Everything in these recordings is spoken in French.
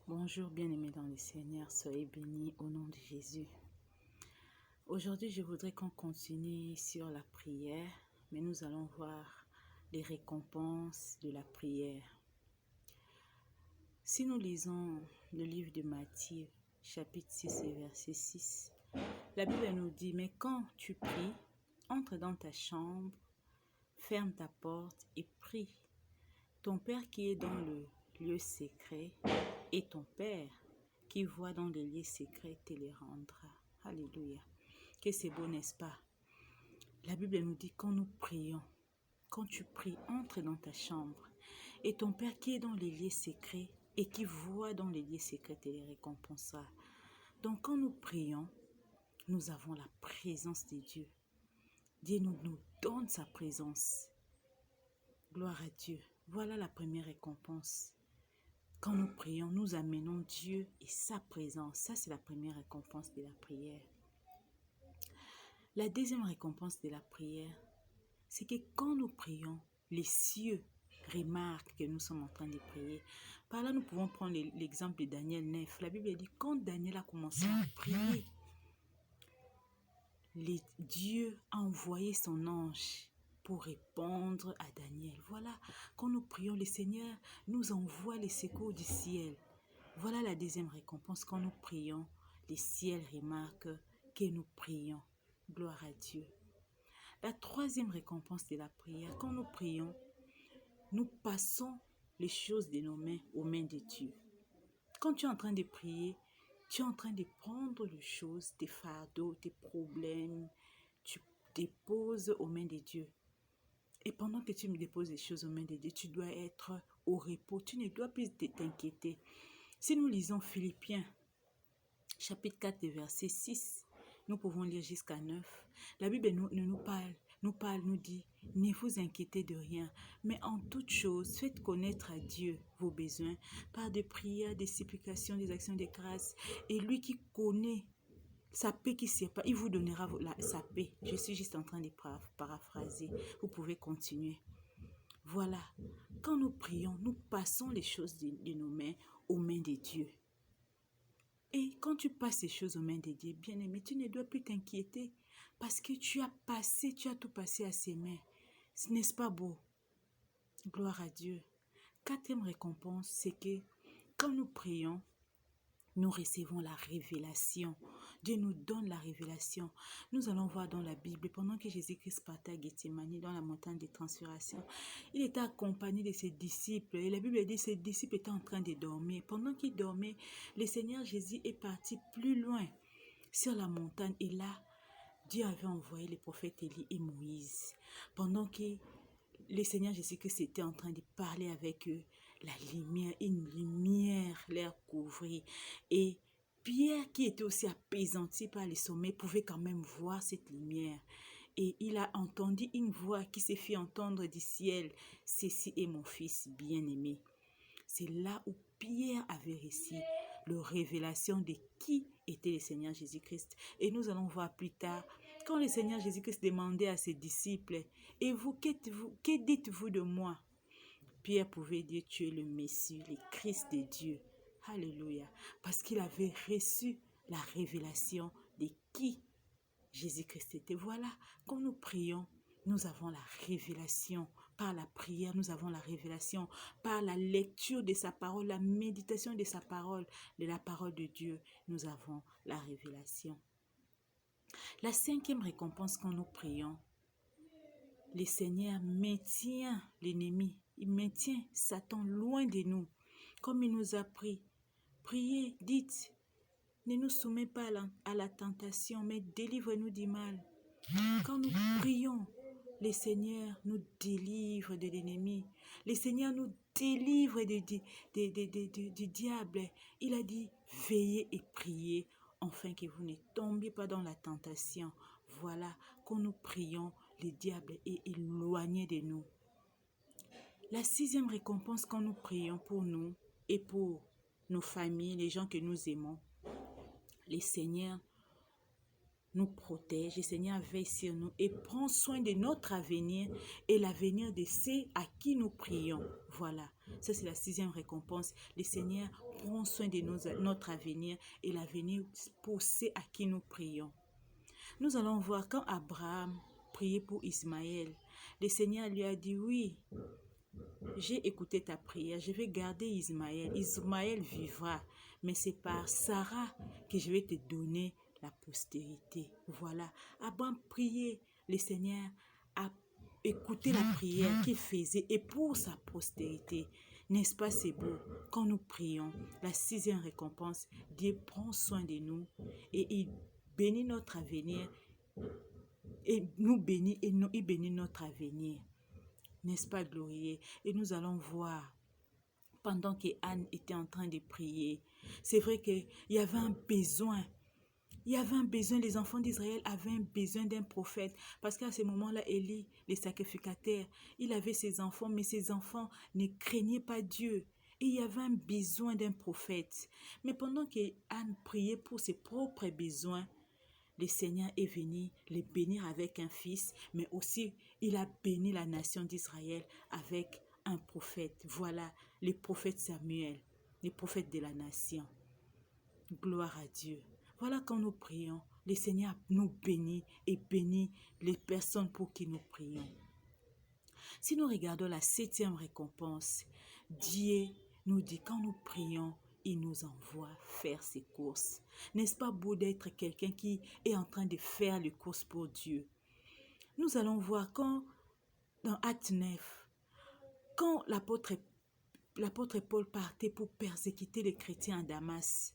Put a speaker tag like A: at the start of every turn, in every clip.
A: Bonjour bien-aimés dans le Seigneur, soyez bénis au nom de Jésus. Aujourd'hui, je voudrais qu'on continue sur la prière, mais nous allons voir les récompenses de la prière. Si nous lisons le livre de Matthieu, chapitre 6 et verset 6, la Bible nous dit « Mais quand tu pries, entre dans ta chambre, ferme ta porte et prie. Ton Père qui est dans le lieu secret, et ton Père qui voit dans les lieux secrets te les rendra. » Alléluia. Que c'est beau, n'est-ce pas? La Bible nous dit quand nous prions, quand tu pries, entre dans ta chambre. Et ton Père qui est dans les lieux secrets et qui voit dans les lieux secrets te les récompensera. Donc quand nous prions, nous avons la présence de Dieu. Dieu nous donne sa présence. Gloire à Dieu. Voilà la première récompense. Quand nous prions, nous amenons Dieu et sa présence. Ça, c'est la première récompense de la prière. La deuxième récompense de la prière, c'est que quand nous prions, les cieux remarquent que nous sommes en train de prier. Par là, nous pouvons prendre l'exemple de Daniel 9. La Bible dit, quand Daniel a commencé à prier, Dieu a envoyé son ange pour répondre à Daniel. Voilà, quand nous prions, le Seigneur nous envoie les secours du ciel. Voilà la deuxième récompense. Quand nous prions, les ciels remarquent que nous prions. Gloire à Dieu. La troisième récompense de la prière, quand nous prions, nous passons les choses de nos mains aux mains de Dieu. Quand tu es en train de prier, tu es en train de prendre les choses, tes fardeaux, tes problèmes, tu déposes aux mains de Dieu. Et pendant que tu me déposes les choses aux mains de Dieu, tu dois être au repos, tu ne dois plus t'inquiéter. Si nous lisons Philippiens, chapitre 4, verset 6, nous pouvons lire jusqu'à 9. La Bible nous dit, ne vous inquiétez de rien, mais en toute chose, faites connaître à Dieu vos besoins par des prières, des supplications, des actions de grâce. Et lui qui connaît sa paix qui ne sait pas, il vous donnera sa paix. Je suis juste en train de paraphraser. Vous pouvez continuer. Voilà, quand nous prions, nous passons les choses de nos mains aux mains de Dieu. Et quand tu passes ces choses aux mains de Dieu, bien-aimé, tu ne dois plus t'inquiéter parce que tu as tout passé à ses mains. N'est-ce pas beau? Gloire à Dieu. Quatrième récompense, c'est que quand nous prions, nous recevons la révélation. Dieu nous donne la révélation. Nous allons voir dans la Bible, pendant que Jésus-Christ partait à Gethsémani, dans la montagne de transfiguration, il était accompagné de ses disciples. Et la Bible dit que ses disciples étaient en train de dormir. Pendant qu'ils dormaient, le Seigneur Jésus est parti plus loin sur la montagne. Et là, Dieu avait envoyé les prophètes Élie et Moïse. Pendant que le Seigneur Jésus-Christ était en train de parler avec eux, une lumière les couvrit. Et Pierre, qui était aussi apaisanti par le sommeil, pouvait quand même voir cette lumière. Et il a entendu une voix qui se fit entendre du ciel. « Ceci est mon fils bien-aimé. » C'est là où Pierre avait reçu la révélation de qui était le Seigneur Jésus-Christ. Et nous allons voir plus tard, quand le Seigneur Jésus-Christ demandait à ses disciples, « Et vous, que dites-vous de moi ?» Pierre pouvait dire, « Tu es le Messie, le Christ de Dieu. » Alléluia. Parce qu'il avait reçu la révélation de qui Jésus-Christ était. Voilà, quand nous prions, nous avons la révélation. Par la prière, nous avons la révélation. Par la lecture de sa parole, la méditation de sa parole, de la parole de Dieu, nous avons la révélation. La cinquième récompense quand nous prions, le Seigneur maintient l'ennemi. Il maintient Satan loin de nous. Comme il nous a pris. Priez, dites, ne nous soumets pas à la tentation, mais délivre-nous du mal. Quand nous prions, le Seigneur nous délivre de l'ennemi. Le Seigneur nous délivre du diable. Il a dit, veillez et priez, afin que vous ne tombiez pas dans la tentation. Voilà, quand nous prions, le diable est éloigné de nous. La sixième récompense quand nous prions pour nous et pour nos familles, les gens que nous aimons, le Seigneur nous protège, le Seigneur veille sur nous et prend soin de notre avenir et l'avenir de ceux à qui nous prions. Voilà, ça c'est la 6e récompense. Le Seigneur prend soin de notre avenir et l'avenir pour ceux à qui nous prions. Nous allons voir quand Abraham priait pour Ismaël, le Seigneur lui a dit, oui, j'ai écouté ta prière, je vais garder Ismaël. Ismaël vivra, mais c'est par Sarah que je vais te donner la postérité. Voilà, Abraham priait, le Seigneur a écouté la prière qu'il faisait et pour sa postérité. N'est-ce pas, c'est beau? Quand nous prions, la 6e récompense, Dieu prend soin de nous et il bénit notre avenir et nous bénit et il bénit notre avenir. N'est-ce pas glorieux? Et nous allons voir, pendant que Anne était en train de prier, c'est vrai qu'il y avait un besoin. Il y avait un besoin, les enfants d'Israël avaient un besoin d'un prophète. Parce qu'à ce moment-là, Élie, le sacrificateur, il avait ses enfants, mais ses enfants ne craignaient pas Dieu. Et il y avait un besoin d'un prophète. Mais pendant que Anne priait pour ses propres besoins, le Seigneur est venu les bénir avec un fils, mais aussi il a béni la nation d'Israël avec un prophète. Voilà, le prophète Samuel, le prophète de la nation. Gloire à Dieu. Voilà quand nous prions, le Seigneur nous bénit et bénit les personnes pour qui nous prions. Si nous regardons la 7e récompense, Dieu nous dit quand nous prions, il nous envoie faire ses courses. N'est-ce pas beau d'être quelqu'un qui est en train de faire les courses pour Dieu? Nous allons voir quand, dans Acte 9, quand l'apôtre Paul partait pour persécuter les chrétiens à Damas,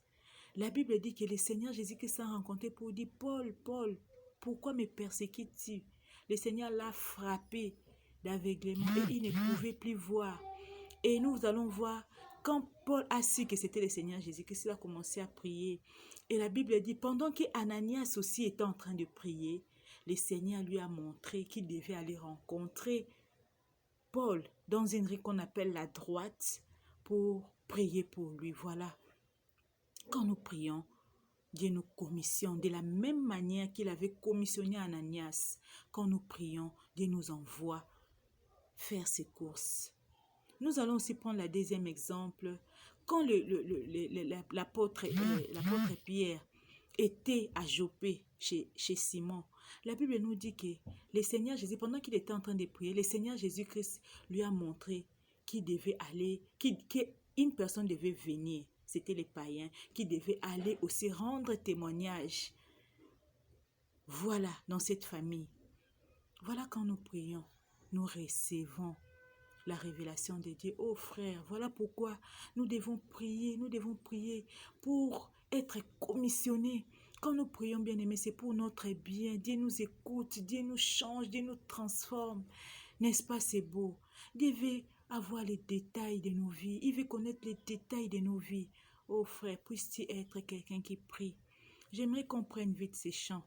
A: la Bible dit que le Seigneur Jésus-Christ s'est rencontré pour dire, Paul, Paul, pourquoi me persécutes-tu? Le Seigneur l'a frappé d'aveuglement et il ne pouvait plus voir. Et nous allons voir, quand Paul a su que c'était le Seigneur Jésus-Christ, il a commencé à prier. Et la Bible dit, pendant qu'Ananias aussi était en train de prier, le Seigneur lui a montré qu'il devait aller rencontrer Paul dans une rue qu'on appelle la droite pour prier pour lui. Voilà. Quand nous prions, Dieu nous commissionne de la même manière qu'il avait commissionné Ananias. Quand nous prions, Dieu nous envoie faire ses courses. Nous allons aussi prendre le 2e exemple. Quand l'apôtre Pierre était à Jopé chez Simon, la Bible nous dit que le Seigneur Jésus, pendant qu'il était en train de prier, le Seigneur Jésus-Christ lui a montré qu'il devait aller, qu'une personne devait venir. C'était les païens qui devaient aller aussi rendre témoignage. Voilà, dans cette famille. Voilà quand nous prions, nous recevons la révélation de Dieu. Oh frère, voilà pourquoi nous devons prier pour être commissionnés. Quand nous prions, bien-aimés, c'est pour notre bien. Dieu nous écoute, Dieu nous change, Dieu nous transforme. N'est-ce pas, c'est beau? Dieu veut avoir les détails de nos vies. Il veut connaître les détails de nos vies. Oh frère, puisses-tu être quelqu'un qui prie? J'aimerais qu'on prenne vite ces chants.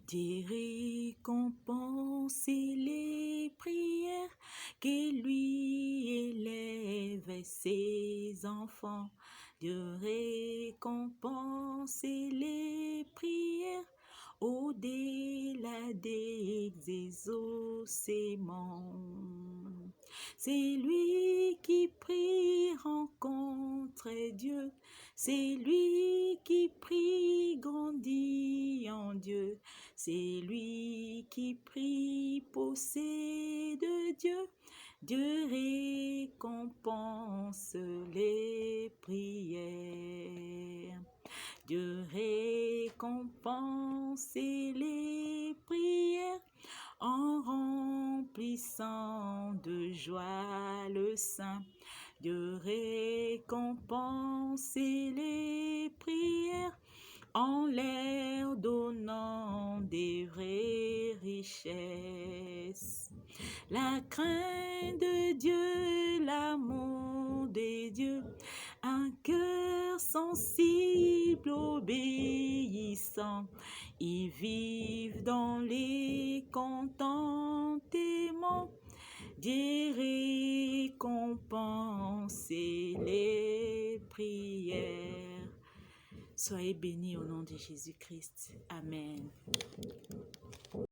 A: Dieu récompense les prières que lui élève ses enfants. Dieu récompense les prières au-delà des exaucements. C'est lui qui prie, rencontre Dieu. C'est lui qui prie, grandit en Dieu. C'est lui qui prie, possède Dieu. Dieu récompense les prières. Dieu récompense les prières en remplissant de joie le sein. Dieu récompense les prières en leur donnant des vraies richesses. La crainte de Dieu, l'amour de Dieu, un cœur sensible, obéissant, ils vivent dans les contentements. Dieu récompense les prières. Soyez bénis au nom de Jésus-Christ. Amen.